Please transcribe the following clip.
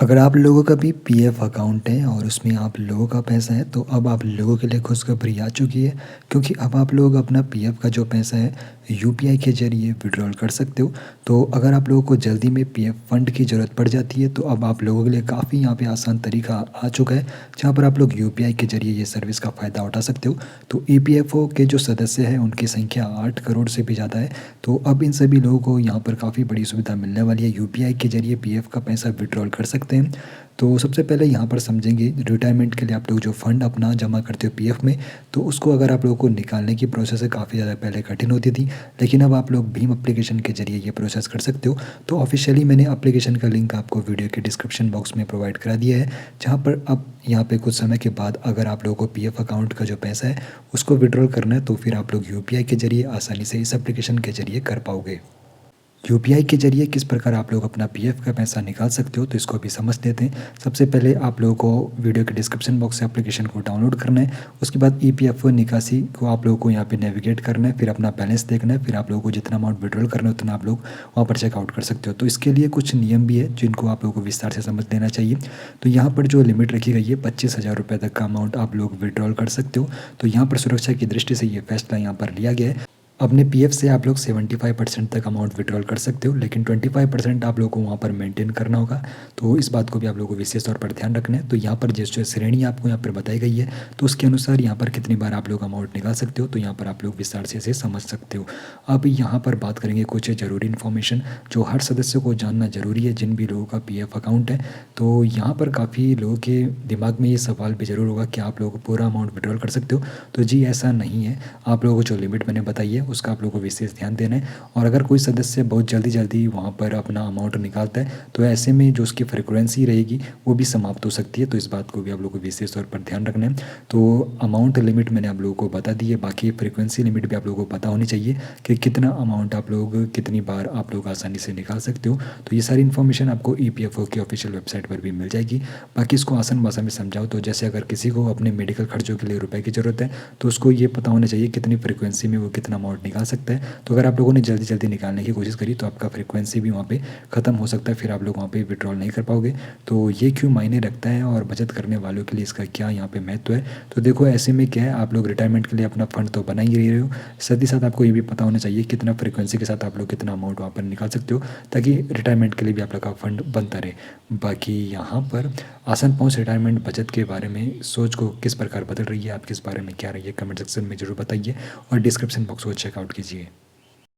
अगर आप लोगों का भी पीएफ अकाउंट है और उसमें आप लोगों का पैसा है तो अब आप लोगों के लिए खुशखबरी आ चुकी है, क्योंकि अब आप लोग अपना पीएफ का जो पैसा है यूपीआई के ज़रिए विड्रॉल कर सकते हो। तो अगर आप लोगों को जल्दी में पीएफ फंड की ज़रूरत पड़ जाती है तो अब आप लोगों के लिए काफ़ी यहाँ पे आसान तरीका आ चुका है, जहाँ पर आप लोग यूपीआई के ज़रिए ये सर्विस का फ़ायदा उठा सकते हो। तो ईपीएफओ के जो सदस्य हैं उनकी संख्या 8 करोड़ से भी ज़्यादा है। तो अब इन सभी लोगों को यहाँ पर काफ़ी बड़ी सुविधा मिलने वाली है, यूपीआई के ज़रिए पीएफ का पैसा विड्रॉल कर सकते हैं। तो सबसे पहले यहाँ पर समझेंगे रिटायरमेंट के लिए आप लोग जो फ़ंड अपना जमा करते हो पीएफ में, तो उसको अगर आप लोगों को निकालने की प्रोसेस है काफ़ी ज़्यादा पहले कठिन होती थी, लेकिन अब आप लोग भीम एप्लीकेशन के ज़रिए ये प्रोसेस कर सकते हो। तो ऑफिशियली मैंने एप्लीकेशन का लिंक आपको वीडियो के डिस्क्रिप्शन बॉक्स में प्रोवाइड करा दिया है, जहाँ पर अब यहाँ पे कुछ समय के बाद अगर आप लोगों को पीएफ अकाउंट का जो पैसा है उसको विड्रॉल करना है तो फिर आप लोग यूपीआई के ज़रिए आसानी से इस एप्लीकेशन के ज़रिए कर पाओगे। यूपीआई के ज़रिए किस प्रकार आप लोग अपना पीएफ का पैसा निकाल सकते हो तो इसको भी समझ लेते हैं। सबसे पहले आप लोगों को वीडियो के डिस्क्रिप्शन बॉक्स से एप्लीकेशन को डाउनलोड करना है। उसके बाद ईपीएफओ निकासी को आप लोगों को यहाँ पे नेविगेट करना है, फिर अपना बैलेंस देखना है, फिर आप लोगों को जितना अमाउंट विड्रॉल करना है उतना आप लोग वहाँ पर चेकआउट कर सकते हो। तो इसके लिए कुछ नियम भी है जिनको आप लोगों को विस्तार से समझ लेना चाहिए। तो यहाँ पर जो लिमिट रखी गई है 25,000 रुपये तक का अमाउंट आप लोग विड्रॉल कर सकते हो। तो यहाँ पर सुरक्षा की दृष्टि से ये फैसला यहाँ पर लिया गया है। अपने पीएफ से आप लोग 75% तक अमाउंट विड्रॉल कर सकते हो, लेकिन 25% आप लोगों को वहाँ पर मेंटेन करना होगा। तो इस बात को भी आप लोगों को विशेष तौर पर ध्यान रखना है। तो यहाँ पर जिस जो श्रेणी आपको यहाँ पर बताई गई है तो उसके अनुसार यहाँ पर कितनी बार आप लोग अमाउंट निकाल सकते हो, तो यहाँ पर आप लोग विस्तार से इसे समझ सकते हो। अब यहाँ पर बात करेंगे कुछ ज़रूरी इन्फॉर्मेशन जो हर सदस्य को जानना ज़रूरी है जिन भी लोगों का पीएफ अकाउंट है। तो यहाँ पर काफ़ी लोगों के दिमाग में ये सवाल भी ज़रूर होगा कि आप लोग पूरा अमाउंट विड्रॉल कर सकते हो। तो जी ऐसा नहीं है, आप लोगों को जो लिमिट मैंने बताई है उसका आप लोगों को विशेष ध्यान देना है। और अगर कोई सदस्य बहुत जल्दी जल्दी वहाँ पर अपना अमाउंट निकालता है तो ऐसे में जो उसकी फ्रिक्वेंसी रहेगी वो भी समाप्त हो सकती है। तो इस बात को भी आप लोगों को विशेष तौर पर ध्यान रखना है। तो अमाउंट लिमिट मैंने आप लोगों को बता दी है, बाकी फ्रिक्वेंसी लिमिट भी आप लोगों को पता होनी चाहिए कि कितना अमाउंट आप लोग कितनी बार आप लोग आसानी से निकाल सकते हो। तो ये सारी इन्फॉर्मेशन आपको ईपीएफओ की ऑफिशियल वेबसाइट पर भी मिल जाएगी। बाकी इसको आसान भाषा में समझाओ तो जैसे अगर किसी को अपने मेडिकल खर्चों के लिए रुपए की ज़रूरत है तो उसको ये पता होना चाहिए कितनी फ्रिक्वेंसी में वो कितना अमाउंट निकाल सकता है। तो अगर आप लोगों ने जल्दी जल्दी निकालने की कोशिश करी तो आपका फ्रिक्वेंसी भी वहाँ पे ख़त्म हो सकता है, फिर आप लोग वहाँ पे विड्रॉल नहीं कर पाओगे। तो ये क्यों मायने रखता है और बचत करने वालों के लिए इसका क्या यहाँ पे महत्व है। तो देखो ऐसे में क्या है, आप लोग रिटायरमेंट के लिए अपना फंड तो बना ही रहे हो, साथ ही साथ आपको ये भी पता होना चाहिए कितना फ्रिक्वेंसी के साथ आप लोग कितना अमाउंट वहाँ पर निकाल सकते हो, ताकि रिटायरमेंट के लिए भी आप लोग का फंड बनता रहे। बाकी यहाँ पर आसान पहुँच रिटायरमेंट बचत के बारे में सोच को किस प्रकार बदल रही है, आप किस बारे में क्या रही है, कमेंट सेक्शन में ज़रूर बताइए और डिस्क्रिप्शन बॉक्स को चेकआउट कीजिए।